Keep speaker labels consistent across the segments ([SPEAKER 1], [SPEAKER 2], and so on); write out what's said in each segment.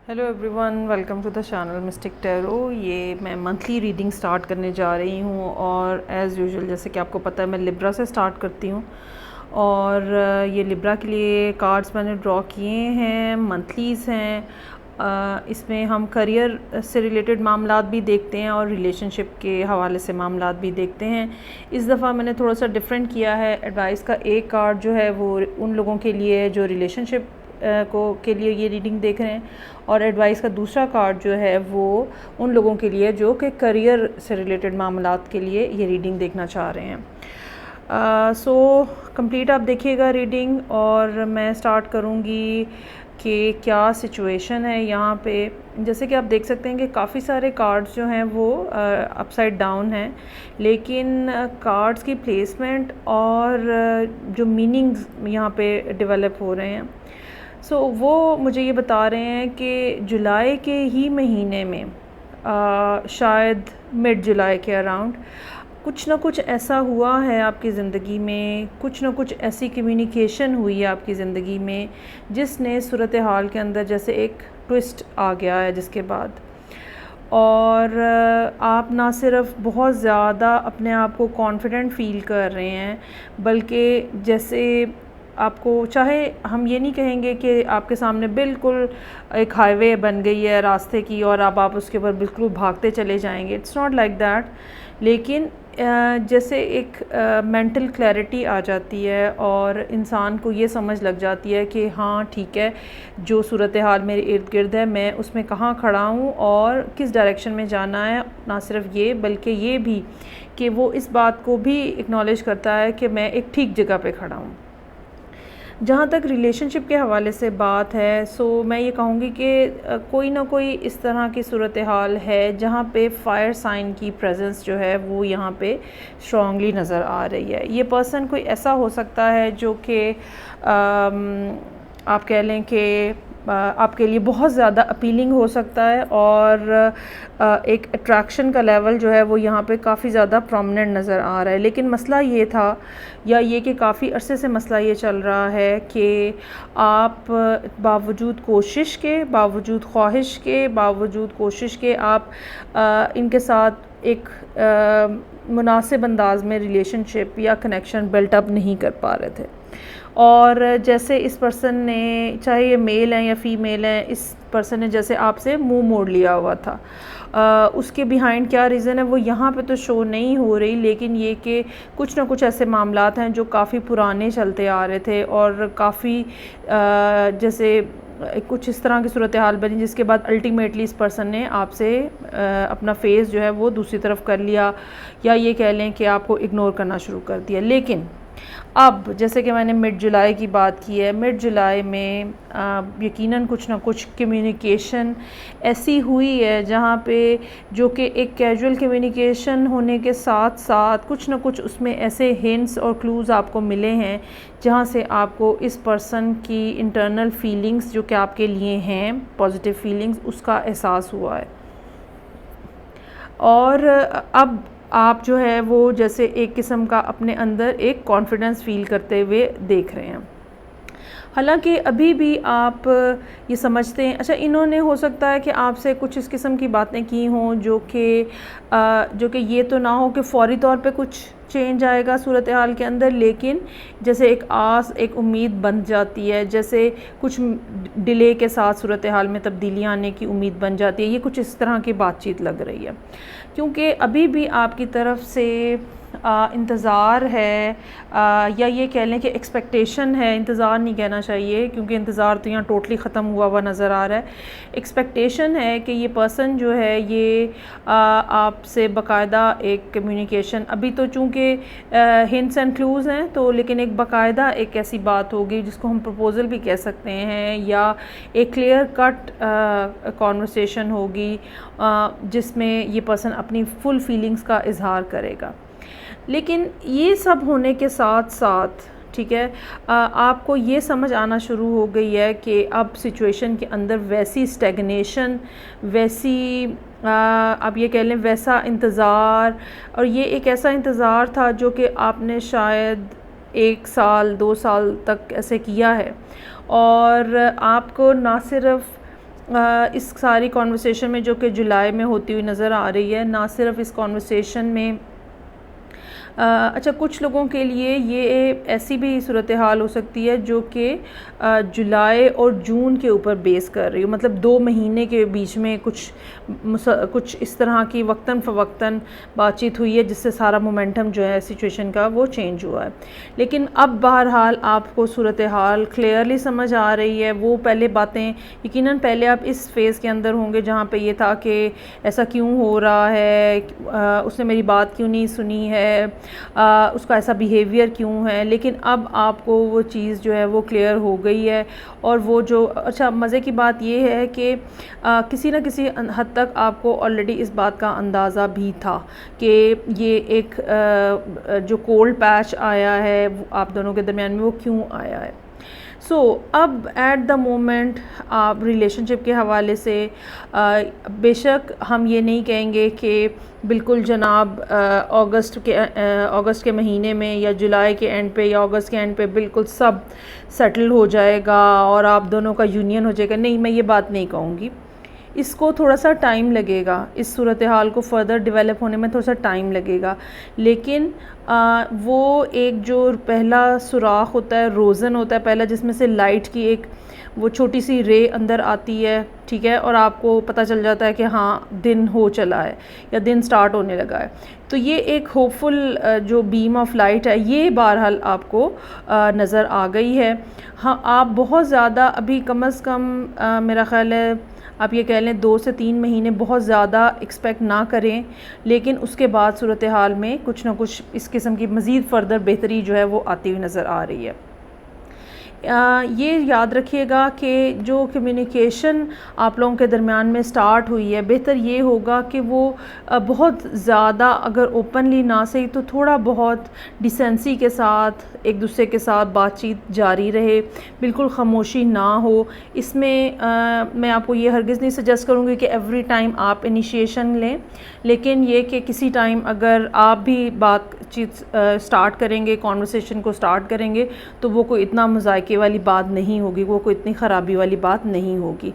[SPEAKER 1] Hello everyone, welcome to the channel mystic tarot. ये मैं monthly reading start करने जा रही हूँ और एज़ यूजुअल जैसे कि आपको पता है मैं लिब्रा से स्टार्ट करती हूँ और ये लिब्रा के लिए कार्ड्स मैंने ड्रॉ किए हैं, मंथलीज़ हैं। इसमें हम करियर से रिलेटेड मामलात भी देखते हैं और रिलेशनशिप के हवाले से मामलात भी देखते हैं। इस दफ़ा मैंने थोड़ा सा डिफरेंट किया है। एडवाइस का एक कार्ड जो है वो उन लोगों के लिए है जो रिलेशनशिप के लिए ये रीडिंग देख रहे हैं और एडवाइस का दूसरा कार्ड जो है वो उन लोगों के लिए जो कि करियर से रिलेटेड मामलात के लिए ये रीडिंग देखना चाह रहे हैं। सो कंप्लीट आप देखिएगा रीडिंग और मैं स्टार्ट करूँगी कि क्या सिचुएशन है यहाँ पे। जैसे कि आप देख सकते हैं कि काफ़ी सारे कार्ड्स जो हैं वो अपसाइड डाउन हैं, लेकिन कार्ड्स की प्लेसमेंट और जो मीनिंग्स यहाँ पे डेवलप हो रहे हैं वो मुझे ये बता रहे हैं कि जुलाई के ही महीने में शायद मिड जुलाई के अराउंड कुछ ना कुछ ऐसा हुआ है आपकी ज़िंदगी में, कुछ ना कुछ ऐसी कम्युनिकेशन हुई है आपकी ज़िंदगी में जिसने सूरत हाल के अंदर जैसे एक ट्विस्ट आ गया है, जिसके बाद और आप ना सिर्फ बहुत ज़्यादा अपने आप को कॉन्फिडेंट फ़ील कर रहे हैं, बल्कि जैसे आपको, चाहे हम ये नहीं कहेंगे कि आपके सामने बिल्कुल एक हाईवे बन गई है रास्ते की और अब आप उसके ऊपर बिल्कुल भागते चले जाएंगे, इट्स नॉट लाइक दैट। लेकिन जैसे एक मेंटल क्लैरिटी आ जाती है और इंसान को ये समझ लग जाती है कि हाँ ठीक है, जो सूरत हाल मेरे इर्द गिर्द है मैं उसमें कहाँ खड़ा हूँ और किस डायरेक्शन में जाना है। ना सिर्फ ये बल्कि ये भी कि वो इस बात को भी एक्नॉलेज करता है कि मैं एक ठीक जगह पे खड़ा हूँ। जहाँ तक रिलेशनशिप के हवाले से बात है मैं ये कहूँगी कि कोई ना कोई इस तरह की सूरत हाल है जहाँ पे फायर साइन की प्रेजेंस जो है वो यहाँ पे स्ट्रॉन्गली नज़र आ रही है। ये पर्सन कोई ऐसा हो सकता है जो कि आप कह लें कि आपके लिए बहुत ज़्यादा अपीलिंग हो सकता है और एक अट्रैक्शन का लेवल जो है वो यहाँ पे काफ़ी ज़्यादा प्रोमिनेंट नज़र आ रहा है। लेकिन मसला ये था या ये कि काफ़ी अरसे से मसला ये चल रहा है कि आप बावजूद कोशिश के, बावजूद ख्वाहिश के, बावजूद कोशिश के आप इनके साथ एक मुनासिब अंदाज में रिलेशनशिप या कनेक्शन बिल्टअप नहीं कर पा रहे थे। और जैसे इस पर्सन ने, चाहे ये मेल हैं या फीमेल हैं, इस पर्सन ने जैसे आपसे मुंह मोड़ लिया हुआ था। उसके बिहाइंड क्या रीज़न है वो यहाँ पे तो शो नहीं हो रही, लेकिन ये कि कुछ ना कुछ ऐसे मामलात हैं जो काफ़ी पुराने चलते आ रहे थे और काफ़ी जैसे कुछ इस तरह की सूरत हाल बनी जिसके बाद अल्टीमेटली इस पर्सन ने आपसे अपना फेस जो है वो दूसरी तरफ कर लिया या ये कह लें कि आपको इग्नोर करना शुरू कर दिया। लेकिन अब जैसे कि मैंने मिड जुलाई की बात की है, मिड जुलाई में यकीनन कुछ ना कुछ कम्युनिकेशन ऐसी हुई है जहाँ पे जो कि एक कैजुअल कम्युनिकेशन होने के साथ साथ कुछ ना कुछ उसमें ऐसे हिंट्स और क्लूज़ आपको मिले हैं जहाँ से आपको इस पर्सन की इंटरनल फीलिंग्स जो कि आपके लिए हैं, पॉजिटिव फीलिंग्स, उसका एहसास हुआ है। और अब आप जो है वो जैसे एक किस्म का अपने अंदर एक कॉन्फिडेंस फ़ील करते हुए देख रहे हैं। हालांकि अभी भी आप ये समझते हैं, अच्छा इन्होंने हो सकता है कि आपसे कुछ इस किस्म की बातें की हों जो कि ये तो ना हो कि फ़ौरी तौर पे कुछ चेंज आएगा सूरत हाल के अंदर, लेकिन जैसे एक आस, एक उम्मीद बन जाती है, जैसे कुछ डिले के साथ सूरत हाल में तब्दीलियाँ आने की उम्मीद बन जाती है। ये कुछ इस तरह की बातचीत लग रही है, क्योंकि अभी भी आपकी तरफ से इंतज़ार है या ये कह लें कि एक्सपेक्टेशन है। इंतज़ार नहीं कहना चाहिए क्योंकि इंतज़ार तो यहाँ टोटली ख़त्म हुआ हुआ नज़र आ रहा है। एक्सपेक्टेशन है कि ये पर्सन जो है ये आपसे बाकायदा एक कम्युनिकेशन, अभी तो चूँकि हिंट्स एंड क्लूज़ हैं तो, लेकिन एक बाकायदा एक ऐसी बात होगी जिसको हम प्रपोज़ल भी कह सकते हैं या एक क्लियर कट कॉन्वर्सेशन होगी जिसमें ये पर्सन अपनी फुल फीलिंग्स का इजहार करेगा। लेकिन ये सब होने के साथ साथ ठीक है, आपको ये समझ आना शुरू हो गई है कि अब सिचुएशन के अंदर वैसी स्टैग्नेशन, वैसी आप ये कह लें वैसा इंतज़ार, और ये एक ऐसा इंतज़ार था जो कि आपने शायद 1 साल 2 साल तक ऐसे किया है और आपको ना सिर्फ इस सारी कॉन्वर्सेशन में जो कि जुलाई में होती हुई नज़र आ रही है, ना सिर्फ इस कॉन्वर्सेशन में अच्छा, कुछ लोगों के लिए ये ऐसी भी सूरत हाल हो सकती है जो कि जुलाई और जून के ऊपर बेस कर रही हो, मतलब 2 महीने के बीच में कुछ इस तरह की वक्तन फ़वक्तन बातचीत हुई है जिससे सारा मोमेंटम जो है सिचुएशन का वो चेंज हुआ है। लेकिन अब बहरहाल आपको सूरत हाल क्लियरली समझ आ रही है। वो पहले बातें यकीनन पहले आप इस फ़ेज़ के अंदर होंगे जहाँ पे ये था कि ऐसा क्यों हो रहा है, उसने मेरी बात क्यों नहीं सुनी है, उसका ऐसा बिहेवियर क्यों है। लेकिन अब आपको वो चीज़ जो है वो क्लियर हो गई है। और वो जो अच्छा मज़े की बात ये है कि किसी न किसी हद तक आपको ऑलरेडी इस बात का अंदाज़ा भी था कि ये एक जो कोल्ड पैच आया है आप दोनों के दरमियान में वो क्यों आया है। अब एट द मोमेंट आप रिलेशनशिप के हवाले से बेशक हम ये नहीं कहेंगे कि बिल्कुल जनाब अगस्त के महीने में या जुलाई के एंड पे या अगस्त के एंड पे बिल्कुल सब सेटल हो जाएगा और आप दोनों का यूनियन हो जाएगा। नहीं, मैं ये बात नहीं कहूँगी। इसको थोड़ा सा टाइम लगेगा, इस सूरत हाल को फ़र्दर डेवलप होने में थोड़ा सा टाइम लगेगा। लेकिन वो एक जो पहला सुराख होता है, रोज़न होता है पहला, जिसमें से लाइट की एक वो छोटी सी रे अंदर आती है, ठीक है, और आपको पता चल जाता है कि हाँ दिन हो चला है या दिन स्टार्ट होने लगा है। तो ये एक होपफुल जो बीम ऑफ लाइट है ये बहरहाल आपको नज़र आ गई है। हाँ, आप बहुत ज़्यादा अभी कम अज़ कम मेरा ख़्याल है आप ये कह लें 2 से 3 महीने बहुत ज़्यादा एक्सपेक्ट ना करें। लेकिन उसके बाद सूरत हाल में कुछ ना कुछ इस किस्म की मज़ीद फ़र्दर बेहतरी जो है वो आती हुई नज़र आ रही है। ये याद रखिएगा कि जो कम्युनिकेशन आप लोगों के दरमियान में स्टार्ट हुई है, बेहतर ये होगा कि वो बहुत ज़्यादा अगर ओपनली ना सही तो थोड़ा बहुत डिसेंसी के साथ एक दूसरे के साथ बातचीत जारी रहे, बिल्कुल ख़ामोशी ना हो। इसमें मैं आपको ये हरगिज़ नहीं सजेस्ट करूँगी कि एवरी टाइम आप इनिशिएशन लें, लेकिन ये कि किसी टाइम अगर आप भी बातचीत स्टार्ट करेंगे, कॉन्वर्सेशन को स्टार्ट करेंगे, तो वो कोई इतना मज़ाक़े वाली बात नहीं होगी, वो कोई इतनी ख़राबी वाली बात नहीं होगी।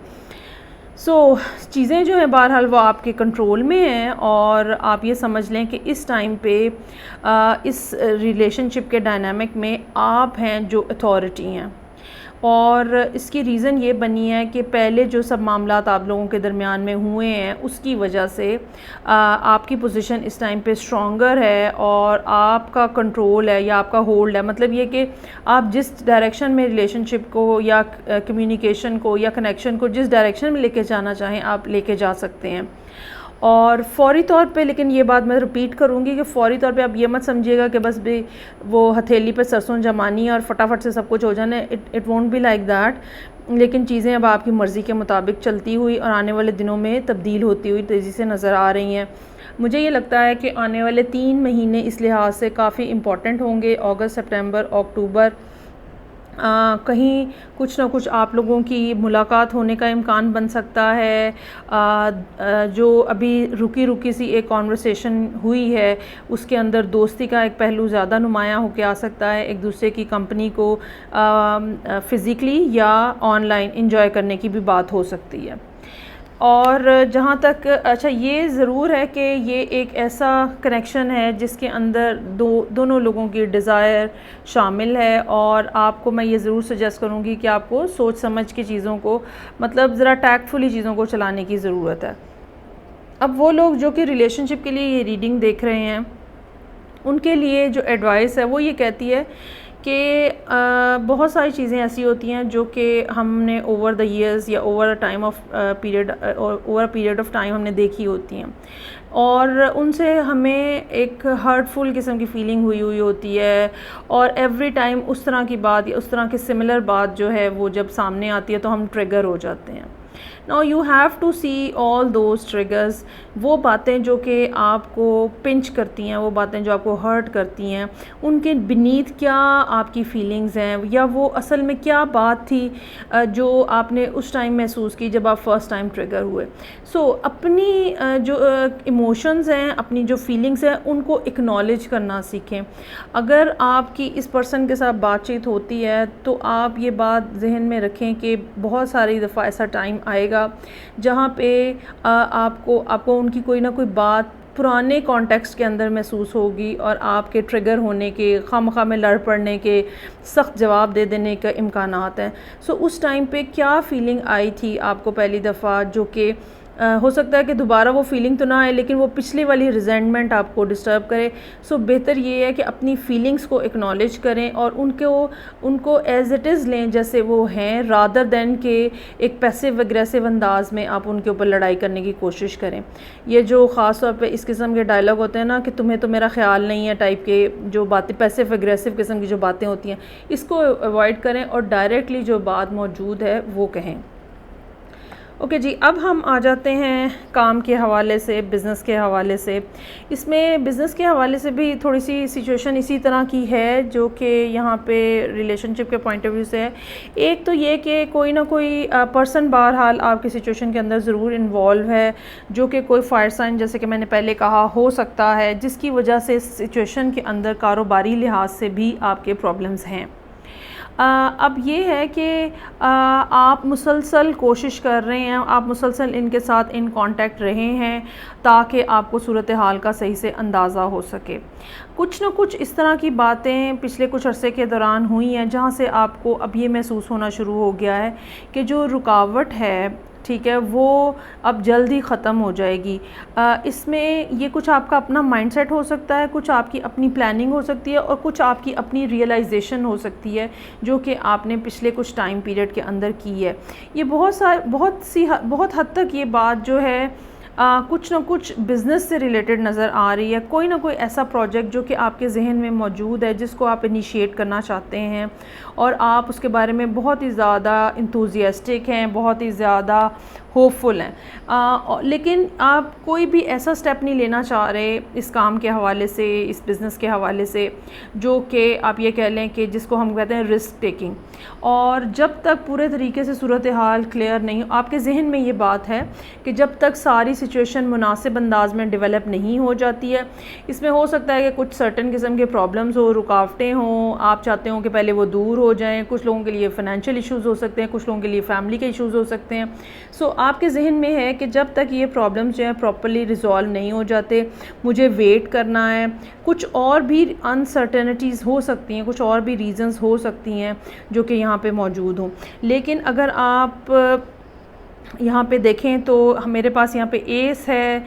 [SPEAKER 1] चीज़ें जो हैं बहरहाल वो आपके कंट्रोल में हैं और आप ये समझ लें कि इस टाइम पे इस रिलेशनशिप के डायनामिक में आप हैं जो अथॉरिटी हैं। और इसकी रीज़न ये बनी है कि पहले जो सब मामलात आप लोगों के दरमियान में हुए हैं उसकी वजह से आपकी पोजीशन इस टाइम पे स्ट्रॉन्गर है और आपका कंट्रोल है या आपका होल्ड है। मतलब ये कि आप जिस डायरेक्शन में रिलेशनशिप को या कम्युनिकेशन को या कनेक्शन को जिस डायरेक्शन में लेके जाना चाहें आप लेके जा सकते हैं। और फ़ौरी तौर पे, लेकिन ये बात मैं रिपीट करूँगी कि फ़ौरी तौर पे आप ये मत समझिएगा कि बस भी वो हथेली पे सरसों जमानी और फटाफट से सब कुछ हो जाना। It won't be like that. लेकिन चीज़ें अब आपकी मर्ज़ी के मुताबिक चलती हुई और आने वाले दिनों में तब्दील होती हुई तेज़ी से नज़र आ रही हैं। मुझे ये लगता है कि आने वाले 3 महीने इस लिहाज से काफ़ी इम्पॉर्टेंट होंगे। अगस्त, सितंबर, अक्टूबर कहीं कुछ ना कुछ आप लोगों की मुलाकात होने का इम्कान बन सकता है। जो अभी रुकी सी एक कॉन्वर्सेशन हुई है उसके अंदर दोस्ती का एक पहलू ज़्यादा नुमायाँ होकर आ सकता है। एक दूसरे की कंपनी को फ़िज़िकली या ऑनलाइन इंजॉय करने की भी बात हो सकती है। और जहाँ तक अच्छा ये ज़रूर है कि ये एक ऐसा कनेक्शन है जिसके अंदर दोनों लोगों की डिज़ायर शामिल है और आपको मैं ये ज़रूर सजेस्ट करूँगी कि आपको सोच समझ के चीज़ों को, मतलब ज़रा टैक्टफुली चीज़ों को चलाने की ज़रूरत है। अब वो लोग जो कि रिलेशनशिप के लिए ये रीडिंग देख रहे हैं उनके लिए जो एडवाइस है वो ये कहती है कि बहुत सारी चीज़ें ऐसी होती हैं जो कि हमने ओवर द ईयर्स या over a period of time हमने देखी होती हैं और उनसे हमें एक हर्टफुल किस्म की फ़ीलिंग हुई होती है। और एवरी टाइम उस तरह की बात या उस तरह की सिमिलर बात जो है वो जब सामने आती है तो हम ट्रिगर हो जाते हैं। Now you have to see all those triggers, वो बातें जो कि आपको पिंच करती हैं, वो बातें जो आपको हर्ट करती हैं, उनके बीनीथ क्या आपकी फीलिंग्स हैं या वो असल में क्या बात थी जो आपने उस टाइम महसूस की जब आप फर्स्ट टाइम ट्रिगर हुए। अपनी जो इमोशंस हैं, अपनी जो फीलिंग्स हैं, उनको एक्नॉलेज करना सीखें। अगर आपकी इस पर्सन के साथ बातचीत होती है तो आप ये बात जहन में रखें कि बहुत सारी दफ़ा ऐसा टाइम आएगा आएगा जहाँ पे आपको उनकी कोई ना कोई बात पुराने कॉन्टेक्स्ट के अंदर महसूस होगी और आपके ट्रिगर होने के, खामखा में लड़ पड़ने के, सख्त जवाब दे देने का इम्कानात हैं। सो उस टाइम पे क्या फ़ीलिंग आई थी आपको पहली दफ़ा, जो कि हो सकता है कि दोबारा वो फीलिंग तो ना आए लेकिन वो पिछली वाली रिजेंटमेंट आपको डिस्टर्ब करे। सो बेहतर ये है कि अपनी फीलिंग्स को एक्नॉलेज करें और उनको एज़ इट इज़ लें जैसे वो हैं, रादर दैन के एक पैसिव एग्रेसिव अंदाज में आप उनके ऊपर लड़ाई करने की कोशिश करें। ये जो ख़ास तौर पे इस किस्म के डायलॉग होते हैं ना कि तुम्हें तो मेरा ख्याल नहीं है टाइप के जो बातें, पैसिव एग्रेसिव किस्म की जो बातें होती हैं, इसको अवॉइड करें और डायरेक्टली जो बात मौजूद है वो कहें। ओके जी, अब हम आ जाते हैं काम के हवाले से, बिज़नेस के हवाले से। इसमें बिज़नेस के हवाले से भी थोड़ी सी सिचुएशन इसी तरह की है जो कि यहाँ पे रिलेशनशिप के पॉइंट ऑफ व्यू से है। एक तो ये कि कोई ना कोई पर्सन बहरहाल आपकी सिचुएशन के अंदर ज़रूर इन्वॉल्व है, जो कि कोई फायर साइन जैसे कि मैंने पहले कहा हो सकता है, जिसकी वजह से सिचुएशन के अंदर कारोबारी लिहाज से भी आपके प्रॉब्लम्स हैं। अब ये है कि आप मुसलसल कोशिश कर रहे हैं, आप मुसलसल इनके साथ इन कांटेक्ट रहे हैं ताकि आपको सूरत हाल का सही से अंदाज़ा हो सके। कुछ न कुछ इस तरह की बातें पिछले कुछ अरसे के दौरान हुई हैं जहाँ से आपको अब ये महसूस होना शुरू हो गया है कि जो रुकावट है, ठीक है, वो अब जल्द ही ख़त्म हो जाएगी। इसमें ये कुछ आपका अपना माइंडसेट हो सकता है, कुछ आपकी अपनी प्लानिंग हो सकती है और कुछ आपकी अपनी रियलाइजेशन हो सकती है जो कि आपने पिछले कुछ टाइम पीरियड के अंदर की है। ये बहुत हद तक ये बात जो है कुछ ना कुछ बिज़नेस से रिलेटेड नज़र आ रही है। कोई ना कोई ऐसा प्रोजेक्ट जो कि आपके जहन में मौजूद है जिसको आप इनिशिएट करना चाहते हैं और आप उसके बारे में बहुत ही ज़्यादा इंथुजियास्टिक हैं, बहुत ही ज़्यादा होपफुल हैं, लेकिन आप कोई भी ऐसा स्टेप नहीं लेना चाह रहे इस काम के हवाले से, इस बिज़नेस के हवाले से, जो कि आप ये कह लें कि जिसको हम कहते हैं रिस्क टेकिंग। और जब तक पूरे तरीके से सूरत हाल क्लियर नहीं, आपके जहन में ये बात है कि जब तक सारी सिचुएशन मुनासिब अंदाज में डेवलप नहीं हो जाती है, इसमें हो सकता है कि कुछ सर्टन किस्म के प्रॉब्लम्स हो, रुकावटें हों, आप चाहते हो कि पहले वो दूर हो जाएं। कुछ लोगों के लिए फ़ाइनेंशियल इश्यूज़ हो सकते हैं, कुछ लोगों के लिए फैमिली के इश्यूज़ हो सकते हैं। सो आपके जहन में है कि जब तक ये प्रॉब्लम्स जो हैं प्रॉपर्ली रिजॉल्व नहीं हो जाते, मुझे वेट करना है। कुछ और भी अनसर्टेनिटीज़ हो सकती हैं, कुछ और भी रीज़न्स हो सकती हैं जो कि यहाँ पे मौजूद हों। लेकिन अगर आप यहाँ पे देखें तो मेरे पास यहाँ पे एस है,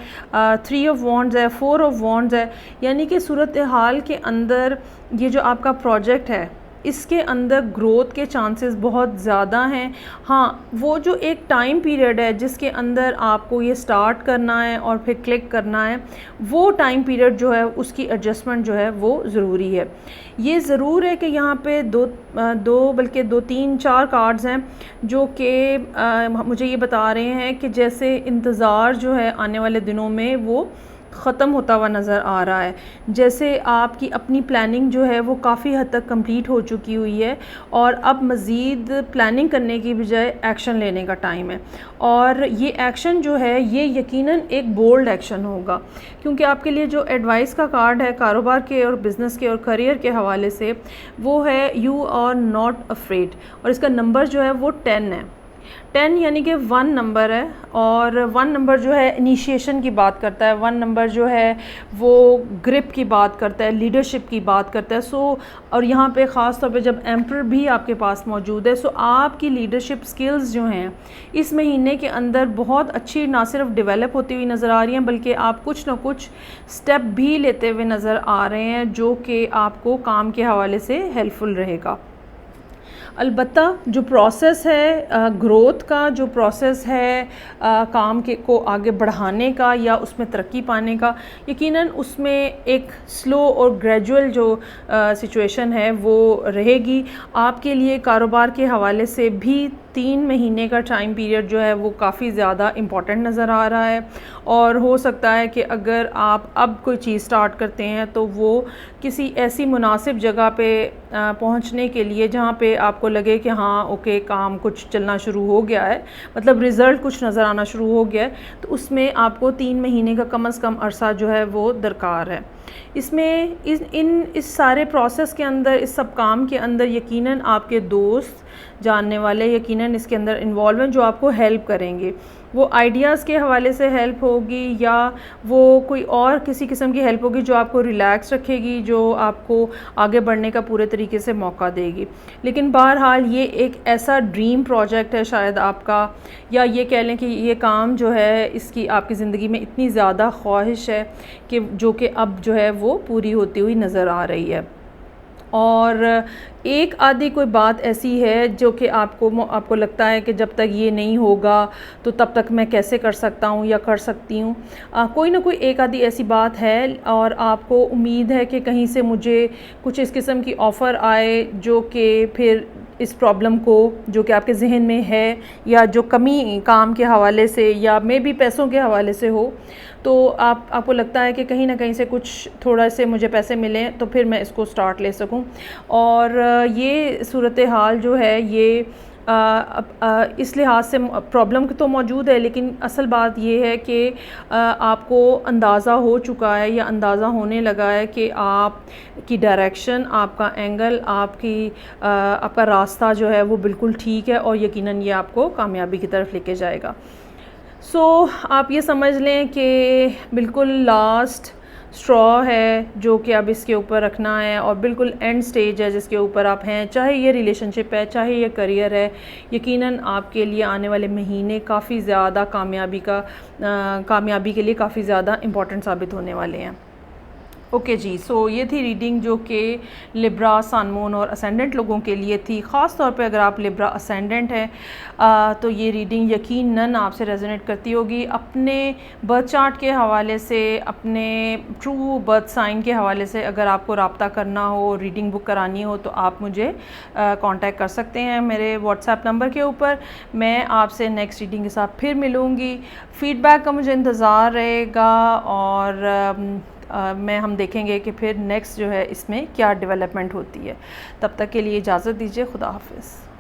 [SPEAKER 1] 3 ऑफ वॉन्ड्स है, 4 ऑफ वॉन्ड्स है, यानी कि सूरत हाल के अंदर ये जो आपका प्रोजेक्ट है इसके अंदर ग्रोथ के चांसेस बहुत ज़्यादा हैं। हाँ, वो जो एक टाइम पीरियड है जिसके अंदर आपको ये स्टार्ट करना है और फिर क्लिक करना है, वो टाइम पीरियड जो है उसकी एडजस्टमेंट जो है वो ज़रूरी है। ये ज़रूर है कि यहाँ पे बल्कि 2 3 4 कार्ड्स हैं जो कि मुझे ये बता रहे हैं कि जैसे इंतज़ार जो है आने वाले दिनों में वो ख़त्म होता हुआ नज़र आ रहा है, जैसे आपकी अपनी प्लानिंग जो है वो काफ़ी हद तक कंप्लीट हो चुकी हुई है और अब मज़ीद प्लानिंग करने की बजाय एक्शन लेने का टाइम है। और ये एक्शन जो है ये यकीनन एक बोल्ड एक्शन होगा, क्योंकि आपके लिए जो एडवाइस का कार्ड है कारोबार के और बिज़नेस के और करियर के हवाले से वो है यू आर नॉट अफ्रेड, और इसका नंबर जो है वो 10 है। 10 यानी कि 1 नंबर है, और 1 नंबर जो है इनिशिएशन की बात करता है, 1 नंबर जो है वो ग्रिप की बात करता है, लीडरशिप की बात करता है। सो और यहाँ पे ख़ास तौर पे जब एम्पर भी आपके पास मौजूद है, सो आपकी लीडरशिप स्किल्स जो हैं इस महीने के अंदर बहुत अच्छी ना सिर्फ डेवलप होती हुई नज़र आ रही हैं, बल्कि आप कुछ ना कुछ स्टेप भी लेते हुए नज़र आ रहे हैं जो कि आपको काम के हवाले से हेल्पफुल रहेगा। अलबत्ता जो प्रोसेस है ग्रोथ का, जो प्रोसेस है काम को आगे बढ़ाने का या उसमें तरक्की पाने का, यकीनन उसमें एक स्लो और ग्रेजुअल जो सिचुएशन है वो रहेगी। आपके लिए कारोबार के हवाले से भी 3 महीने का टाइम पीरियड जो है वो काफ़ी ज़्यादा इम्पॉर्टेंट नज़र आ रहा है, और हो सकता है कि अगर आप अब कोई चीज़ स्टार्ट करते हैं तो वो किसी ऐसी मुनासिब जगह पे पहुंचने के लिए जहां पे आपको लगे कि हाँ ओके काम कुछ चलना शुरू हो गया है, मतलब रिज़ल्ट कुछ नज़र आना शुरू हो गया है, तो उसमें आपको 3 महीने का कम से कम अरसा जो है वो दरकार है। इसमें इस सारे प्रोसेस के अंदर, इस सब काम के अंदर यकीनन आपके दोस्त जानने वाले यकीनन इसके अंदर इन्वॉल्व हैं जो आपको हेल्प करेंगे। वो आइडियाज़ के हवाले से हेल्प होगी या वो कोई और किसी किस्म की हेल्प होगी जो आपको रिलैक्स रखेगी, जो आपको आगे बढ़ने का पूरे तरीके से मौका देगी। लेकिन बहरहाल ये एक ऐसा ड्रीम प्रोजेक्ट है शायद आपका, या ये कह लें कि ये काम जो है इसकी आपकी ज़िंदगी में इतनी ज़्यादा ख्वाहिश है कि जो कि अब जो है वो पूरी होती हुई नज़र आ रही है। और एक आधी कोई बात ऐसी है जो कि आपको लगता है कि जब तक ये नहीं होगा तो तब तक मैं कैसे कर सकता हूँ या कर सकती हूँ। कोई ना कोई एक आधी ऐसी बात है और आपको उम्मीद है कि कहीं से मुझे कुछ इस किस्म की ऑफ़र आए जो कि फिर इस प्रॉब्लम को जो कि आपके जहन में है या जो कमी काम के हवाले से या मे भी पैसों के हवाले से हो, तो आपको लगता है कि कहीं ना कहीं से कुछ थोड़ा से मुझे पैसे मिलें तो फिर मैं इसको स्टार्ट ले सकूं। और ये सूरत हाल जो है ये इस लिहाज से प्रॉब्लम तो मौजूद है, लेकिन असल बात ये है कि आपको अंदाज़ा हो चुका है या अंदाज़ा होने लगा है कि आपकी डायरेक्शन, आपका एंगल, आपका रास्ता जो है वो बिल्कुल ठीक है और यकीनन ये आपको कामयाबी की तरफ लेके जाएगा। आप ये समझ लें कि बिल्कुल लास्ट स्ट्रॉ है जो कि अब इसके ऊपर रखना है और बिल्कुल एंड स्टेज है जिसके ऊपर आप हैं, चाहे ये रिलेशनशिप है, चाहे ये करियर है। यकीनन आपके लिए आने वाले महीने काफ़ी ज़्यादा कामयाबी के लिए काफ़ी ज़्यादा इम्पॉर्टेंट साबित होने वाले हैं। ओके जी, ये थी रीडिंग जो कि लिब्रा, सन, मून और असेंडेंट लोगों के लिए थी। ख़ास तौर पे अगर आप लिब्रा असेंडेंट हैं तो ये रीडिंग यकीनन आपसे रेजोनेट करती होगी। अपने बर्थ चार्ट के हवाले से, अपने ट्रू बर्थ साइन के हवाले से अगर आपको रब्ता करना हो, रीडिंग बुक करानी हो, तो आप मुझे कांटेक्ट कर सकते हैं मेरे व्हाट्सएप नंबर के ऊपर। मैं आपसे नेक्स्ट रीडिंग के साथ फिर मिलूँगी। फ़ीडबैक का मुझे इंतज़ार रहेगा और हम देखेंगे कि फिर नेक्स्ट जो है इसमें क्या डेवलपमेंट होती है। तब तक के लिए इजाज़त दीजिए। खुदा हाफिज़।